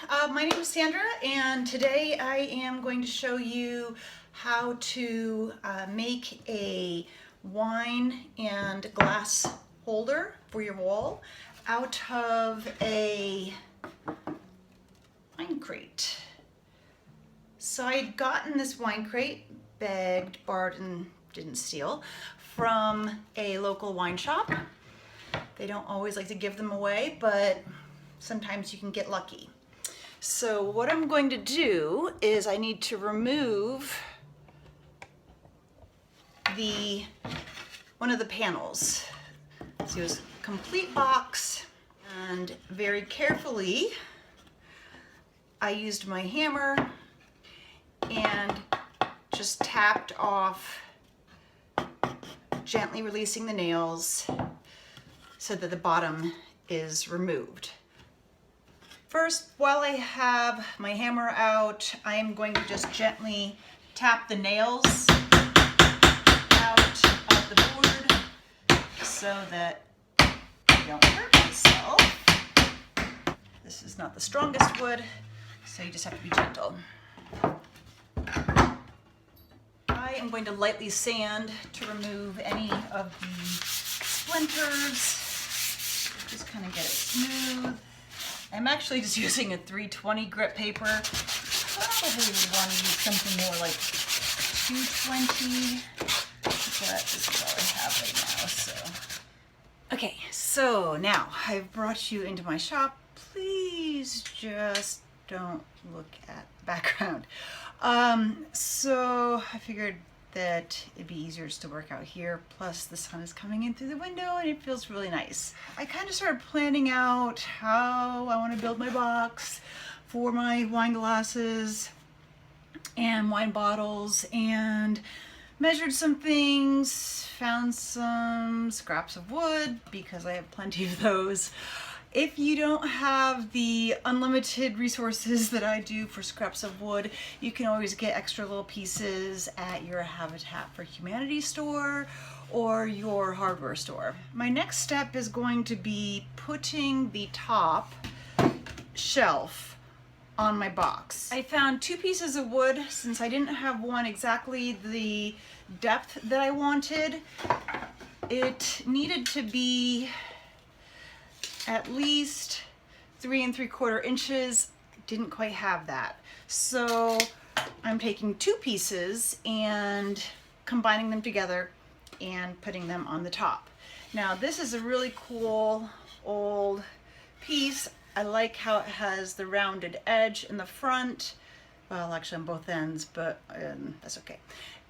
My name is Sandra, and today I am going to show you how to make a wine and glass holder for your wall out of a wine crate. So I had gotten this wine crate, begged, borrowed, and didn't steal, from a local wine shop. They don't always like to give them away, but sometimes you can get lucky. So what I'm going to do is I need to remove one of the panels. So it was a complete box, and very carefully I used my hammer and just tapped off, gently releasing the nails so that the bottom is removed. First, while I have my hammer out, I am going to just gently tap the nails out of the board so that I don't hurt myself. This is not the strongest wood, so you just have to be gentle. I am going to lightly sand to remove any of the splinters. Just kind of get it smooth. I'm actually just using a 320 grit paper. Probably would want to use something more like 220, but this is all I have right now, so. Okay, so now I've brought you into my shop. Please just don't look at the background. So I figured that it'd be easier just to work out here. Plus the sun is coming in through the window and it feels really nice. I kind of started planning out how I want to build my box for my wine glasses and wine bottles, and measured some things, found some scraps of wood because I have plenty of those. If you don't have the unlimited resources that I do for scraps of wood, you can always get extra little pieces at your Habitat for Humanity store or your hardware store. My next step is going to be putting the top shelf on my box. I found 2 pieces of wood since I didn't have one exactly the depth that I wanted. It needed to be at least 3 3/4 inches. Didn't quite have that. So I'm taking 2 pieces and combining them together and putting them on the top. Now this is a really cool old piece. I like how it has the rounded edge in the front. Well, actually on both ends, but that's okay.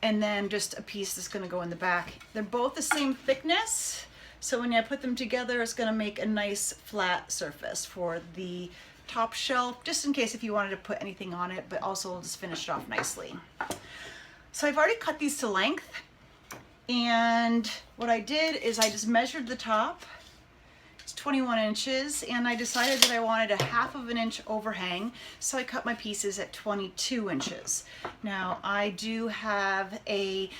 And then just a piece that's gonna go in the back. They're both the same thickness. So when I put them together, it's going to make a nice flat surface for the top shelf, just in case if you wanted to put anything on it, but also we'll just finish it off nicely. So I've already cut these to length, and what I did is I just measured the top. It's 21 inches, and I decided that I wanted a 1/2 inch overhang, so I cut my pieces at 22 inches. Now I do have a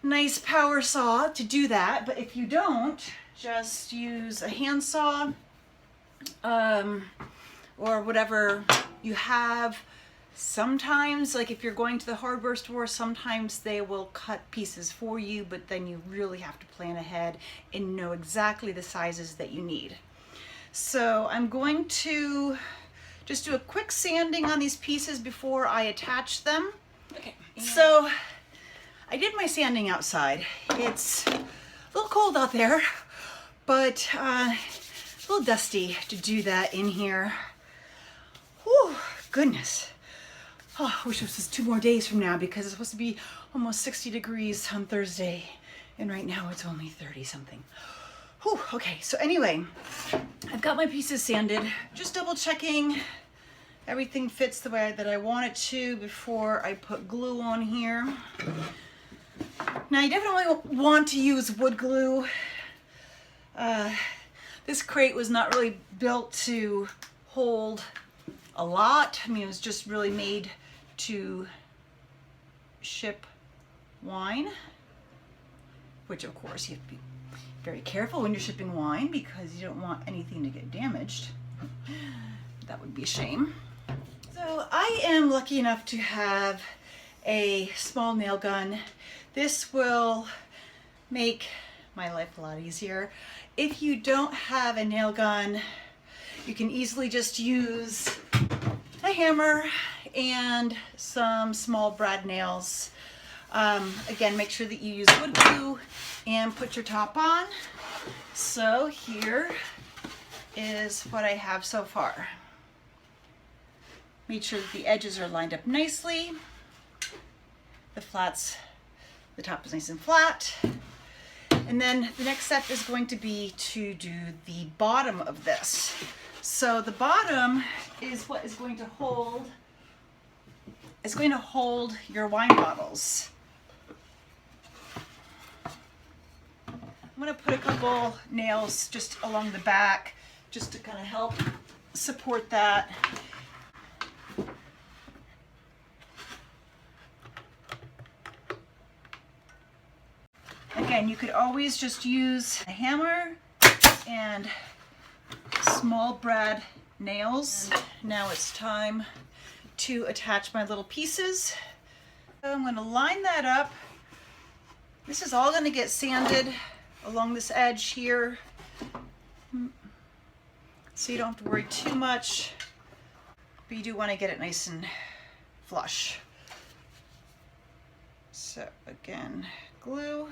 nice power saw to do that, but if you don't, just use a handsaw or whatever you have. Sometimes, like if you're going to the hardware store, sometimes they will cut pieces for you, but then you really have to plan ahead and know exactly the sizes that you need. So I'm going to just do a quick sanding on these pieces before I attach them. Okay. So I did my sanding outside. It's a little cold out there, but a little dusty to do that in here. Whew, goodness. Oh, I wish it was just 2 more days from now because it's supposed to be almost 60 degrees on Thursday, and right now it's only 30 something. Whew, okay, so anyway, I've got my pieces sanded. Just double checking everything fits the way that I want it to before I put glue on here. Now you definitely want to use wood glue. This crate was not really built to hold a lot. I mean, it was just really made to ship wine, which of course you have to be very careful when you're shipping wine because you don't want anything to get damaged. That would be a shame. So I am lucky enough to have a small nail gun. This will make my life a lot easier. If you don't have a nail gun, you can easily just use a hammer and some small brad nails. Again, make sure that you use wood glue and put your top on. So here is what I have so far. Make sure that the edges are lined up nicely. The top is nice and flat. And then the next step is going to be to do the bottom of this. So the bottom is what is going to hold your wine bottles. I'm going to put a couple nails just along the back just to kind of help support that. Again, you could always just use a hammer and small brad nails. Now it's time to attach my little pieces. So I'm going to line that up. This is all going to get sanded along this edge here, so you don't have to worry too much, but you do want to get it nice and flush. So again, glue.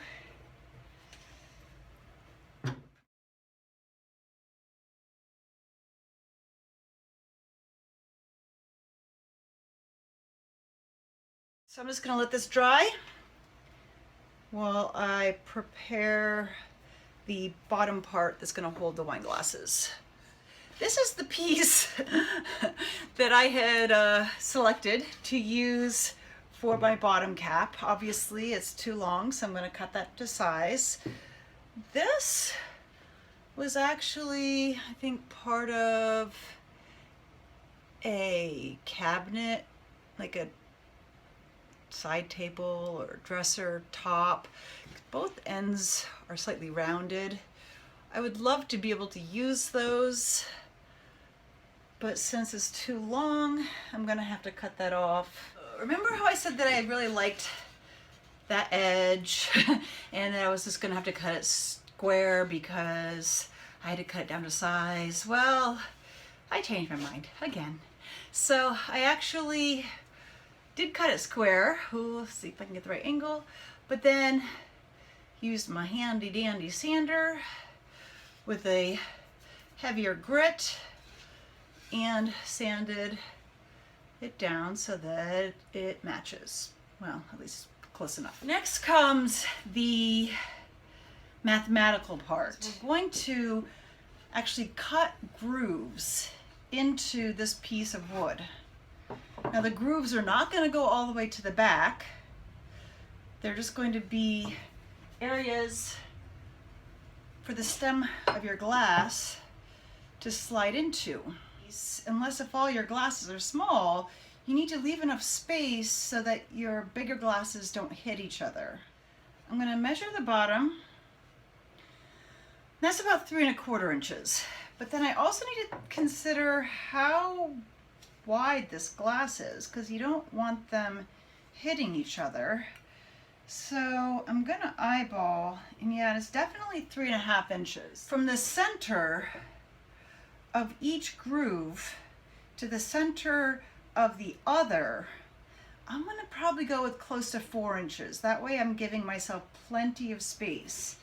So I'm just going to let this dry while I prepare the bottom part that's going to hold the wine glasses. This is the piece that I had selected to use for my bottom cap. Obviously it's too long, so I'm going to cut that to size. This was actually, I think, part of a cabinet, like a side table or dresser top. Both ends are slightly rounded. I would love to be able to use those, but since it's too long, I'm gonna have to cut that off. Remember how I said that I really liked that edge and that I was just gonna have to cut it square because I had to cut it down to size? Well, I changed my mind again. So I actually did cut it square. Let's see if I can get the right angle. But then used my handy dandy sander with a heavier grit and sanded it down so that it matches. Well, at least close enough. Next comes the mathematical part. So we're going to actually cut grooves into this piece of wood. Now the grooves are not going to go all the way to the back. They're just going to be areas for the stem of your glass to slide into. Unless if all your glasses are small, you need to leave enough space so that your bigger glasses don't hit each other. I'm going to measure the bottom. That's about 3¼ inches. But then I also need to consider how wide this glass is, because you don't want them hitting each other. So I'm gonna eyeball, and yeah, it's definitely 3½ inches. From the center of each groove to the center of the other, I'm gonna probably go with close to 4 inches. That way I'm giving myself plenty of space.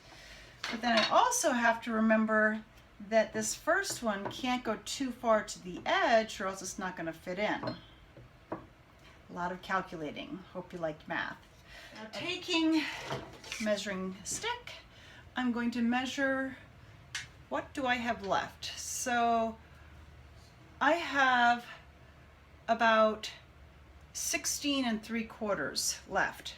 But then I also have to remember that this first one can't go too far to the edge or else it's not going to fit in. A lot of calculating. Hope you liked math. Now taking measuring stick, I'm going to measure what do I have left. So I have about 16¾ left.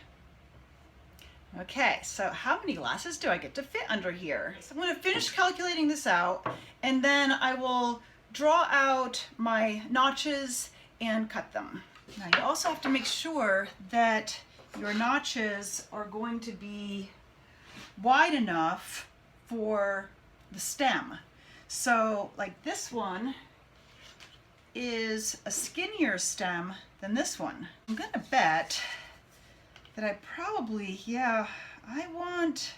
Okay, so how many glasses do I get to fit under here? So I'm going to finish calculating this out, and then I will draw out my notches and cut them. Now you also have to make sure that your notches are going to be wide enough for the stem. So like this one is a skinnier stem than this one. I'm gonna bet that I probably, I want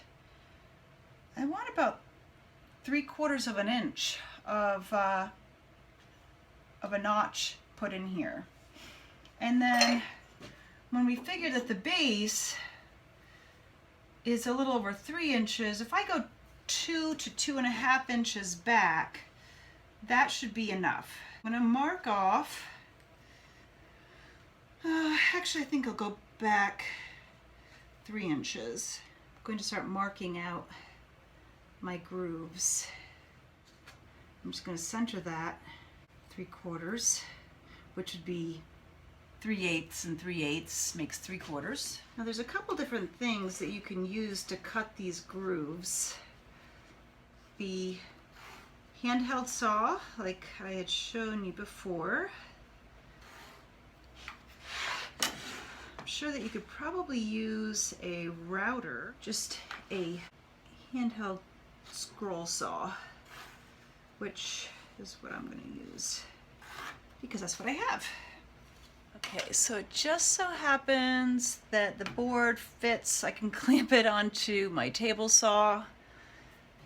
about 3/4 of an inch of a notch put in here. And then when we figure that the base is a little over 3 inches, if I go 2 to 2.5 inches back, that should be enough. I'm gonna mark off, actually I think I'll go back 3 inches. I'm going to start marking out my grooves. I'm just going to center that 3/4, which would be 3/8 and 3/8 makes 3/4. Now there's a couple different things that you can use to cut these grooves. The handheld saw, like I had shown you before. I'm sure that you could probably use a router, just a handheld scroll saw, which is what I'm going to use because that's what I have. Okay, so it just so happens that the board fits. I can clamp it onto my table saw,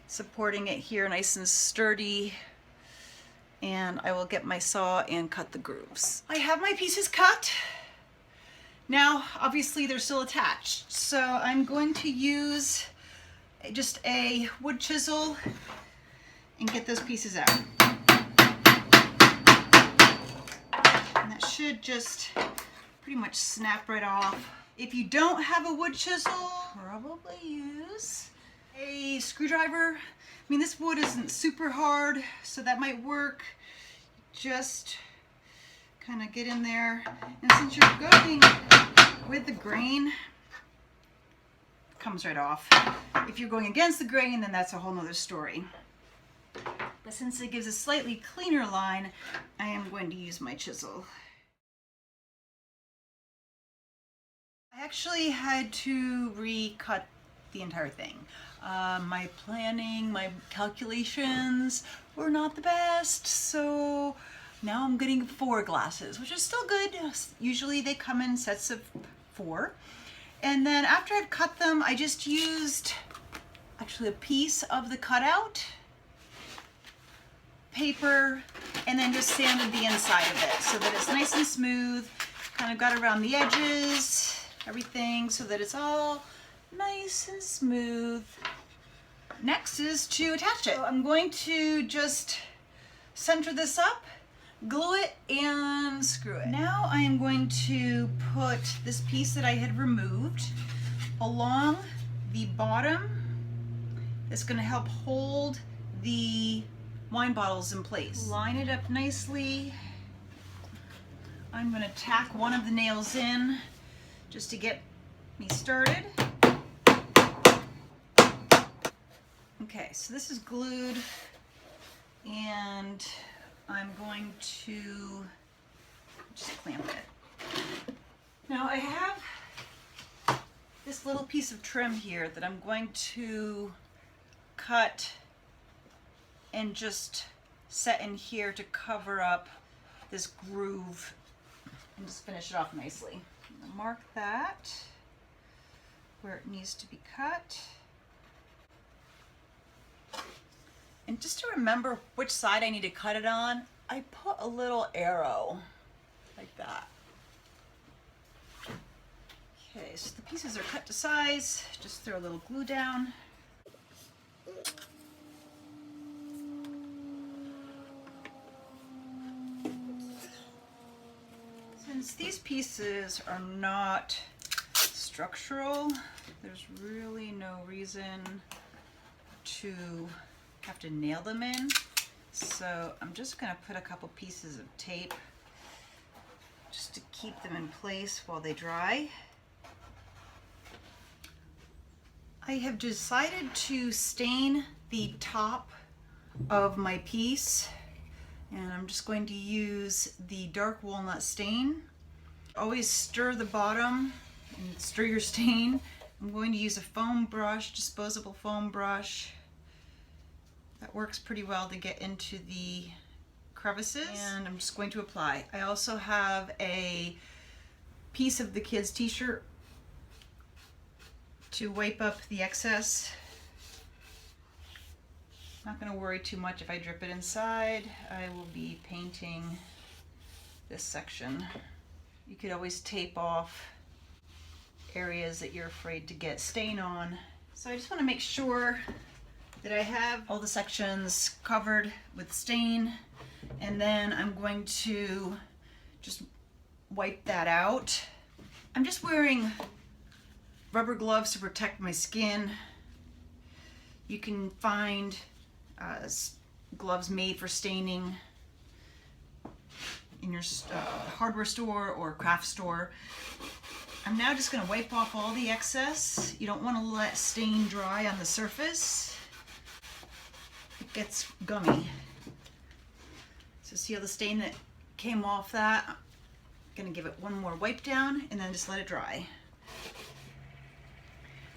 supporting it here nice and sturdy, and I will get my saw and cut the grooves. I have my pieces cut. Now, obviously they're still attached, so I'm going to use just a wood chisel and get those pieces out. And that should just pretty much snap right off. If you don't have a wood chisel, probably use a screwdriver. I mean, this wood isn't super hard, so that might work. Just kind of get in there. And since you're going with the grain, it comes right off. If you're going against the grain, then that's a whole nother story. But since it gives a slightly cleaner line, I am going to use my chisel. I actually had to recut the entire thing. My planning, my calculations were not the best, so now I'm getting 4 glasses, which is still good. Usually they come in sets of 4. And then after I've cut them, I just used actually a piece of the cutout paper and then just sanded the inside of it so that it's nice and smooth. Kind of got around the edges, everything, so that it's all nice and smooth. Next is to attach it. So I'm going to just center this up, glue it, and screw it. Now I am going to put this piece that I had removed along the bottom. It's going to help hold the wine bottles in place. Line it up nicely. I'm going to tack one of the nails in just to get me started. Okay, so this is glued, and I'm going to just clamp it. Now I have this little piece of trim here that I'm going to cut and just set in here to cover up this groove and just finish it off nicely. I'm gonna mark that where it needs to be cut. And just to remember which side I need to cut it on, I put a little arrow like that. Okay, so the pieces are cut to size. Just throw a little glue down. Since these pieces are not structural, there's really no reason to have to nail them in. So I'm just going to put a couple pieces of tape just to keep them in place while they dry. I have decided to stain the top of my piece, and I'm just going to use the dark walnut stain. Always stir the bottom and stir your stain. I'm going to use a foam brush, disposable foam brush. That works pretty well to get into the crevices, and I'm just going to apply. I also have a piece of the kids' t-shirt to wipe up the excess. Not going to worry too much if I drip it inside. I will be painting this section. You could always tape off areas that you're afraid to get stain on. So I just want to make sure that I have all the sections covered with stain, and then I'm going to just wipe that out. I'm just wearing rubber gloves to protect my skin. You can find gloves made for staining in your hardware store or craft store. I'm now just going to wipe off all the excess. You don't want to let stain dry on the surface. It gets gummy. So see all the stain that came off that? I'm going to give it one more wipe down and then just let it dry.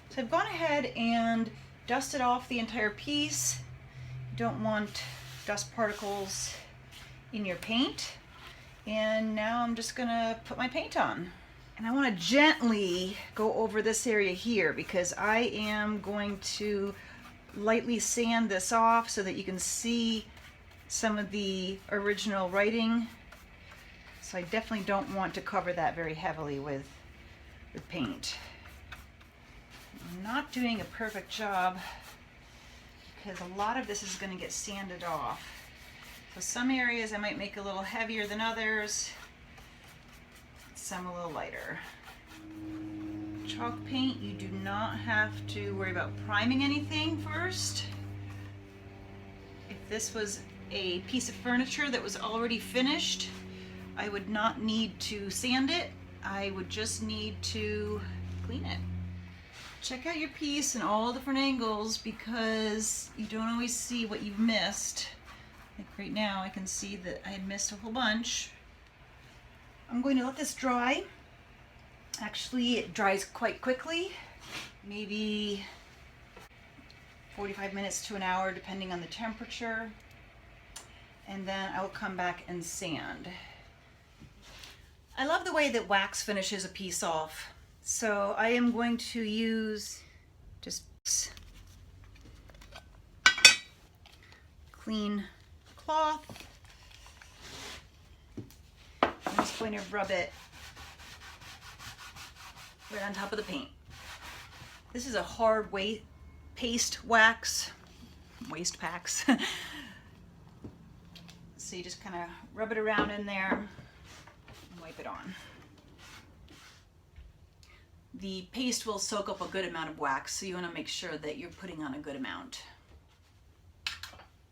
So I've gone ahead and dusted off the entire piece. You don't want dust particles in your paint. And now I'm just going to put my paint on. And I want to gently go over this area here because I am going to lightly sand this off so that you can see some of the original writing. So I definitely don't want to cover that very heavily with paint. I'm not doing a perfect job because a lot of this is going to get sanded off. So some areas I might make a little heavier than others. Some a little lighter. Chalk paint, you do not have to worry about priming anything first. If this was a piece of furniture that was already finished, I would not need to sand it. I would just need to clean it. Check out your piece in all different angles because you don't always see what you've missed. Like right now I can see that I had missed a whole bunch. I'm going to let this dry. Actually, it dries quite quickly, maybe 45 minutes to an hour depending on the temperature. And then I will come back and sand. I love the way that wax finishes a piece off. So I am going to use just clean cloth. I'm just going to rub it right on top of the paint. This is a hard paste wax, waste packs. So you just kind of rub it around in there and wipe it on. The paste will soak up a good amount of wax, so you want to make sure that you're putting on a good amount.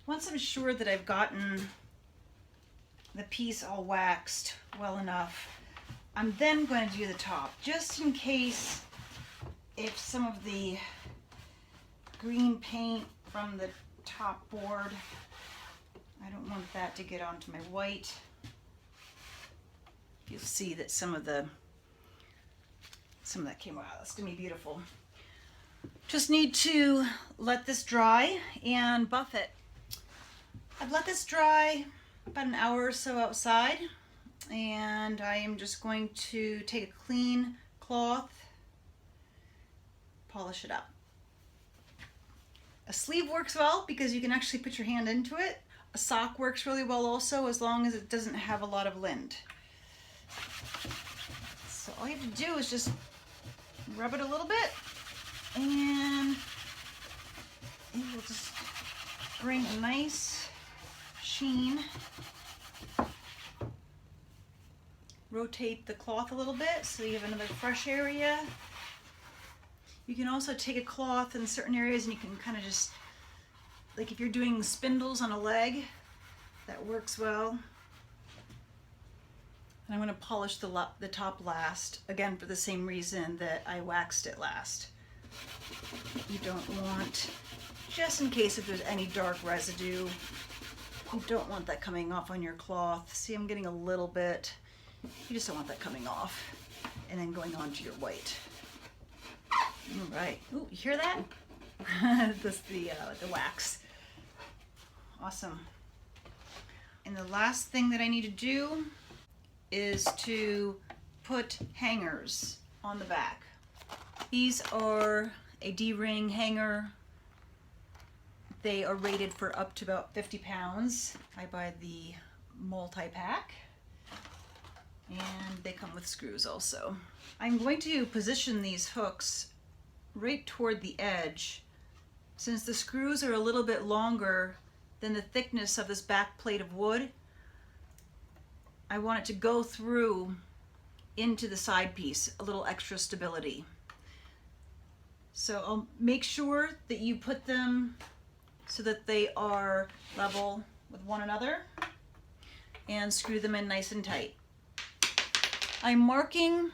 Once I'm sure that I've gotten the piece all waxed well enough, I'm then going to do the top, just in case if some of the green paint from the top board, I don't want that to get onto my white. You'll see that some of that came out. That's gonna be beautiful. Just need to let this dry and buff it. I've let this dry about an hour or so outside, and I am just going to take a clean cloth, polish it up. A sleeve works well because you can actually put your hand into it. A sock works really well also, as long as it doesn't have a lot of lint. So all you have to do is just rub it a little bit, and it will just bring a nice sheen. Rotate the cloth a little bit so you have another fresh area. You can also take a cloth in certain areas and you can kind of just, like if you're doing spindles on a leg, that works well. And I'm going to polish the top last, again for the same reason that I waxed it last. You don't want, just in case if there's any dark residue, you don't want that coming off on your cloth. See, I'm getting a little bit. You just don't want that coming off and then going onto your white. All right. Ooh, you hear that? That's the wax. Awesome. And the last thing that I need to do is to put hangers on the back. These are a D-ring hanger. They are rated for up to about 50 pounds. I buy the multi-pack, and they come with screws also. I'm going to position these hooks right toward the edge. Since the screws are a little bit longer than the thickness of this back plate of wood, I want it to go through into the side piece, a little extra stability. So I'll make sure that you put them so that they are level with one another and screw them in nice and tight. I'm marking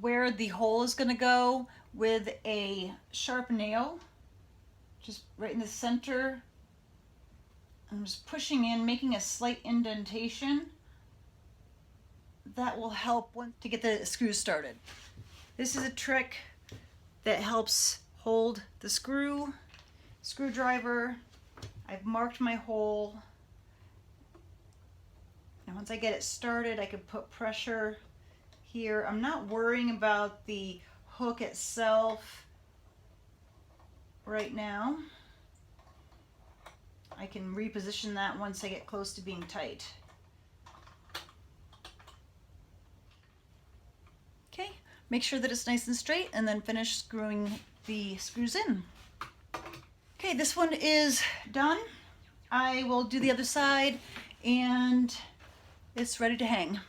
where the hole is going to go with a sharp nail, just right in the center. I'm just pushing in, making a slight indentation. That will help to get the screws started. This is a trick that helps hold the screwdriver. I've marked my hole. And once I get it started, I can put pressure here. I'm not worrying about the hook itself right now. I can reposition that once I get close to being tight. Okay, make sure that it's nice and straight and then finish screwing the screws in. Okay, this one is done. I will do the other side and it's ready to hang.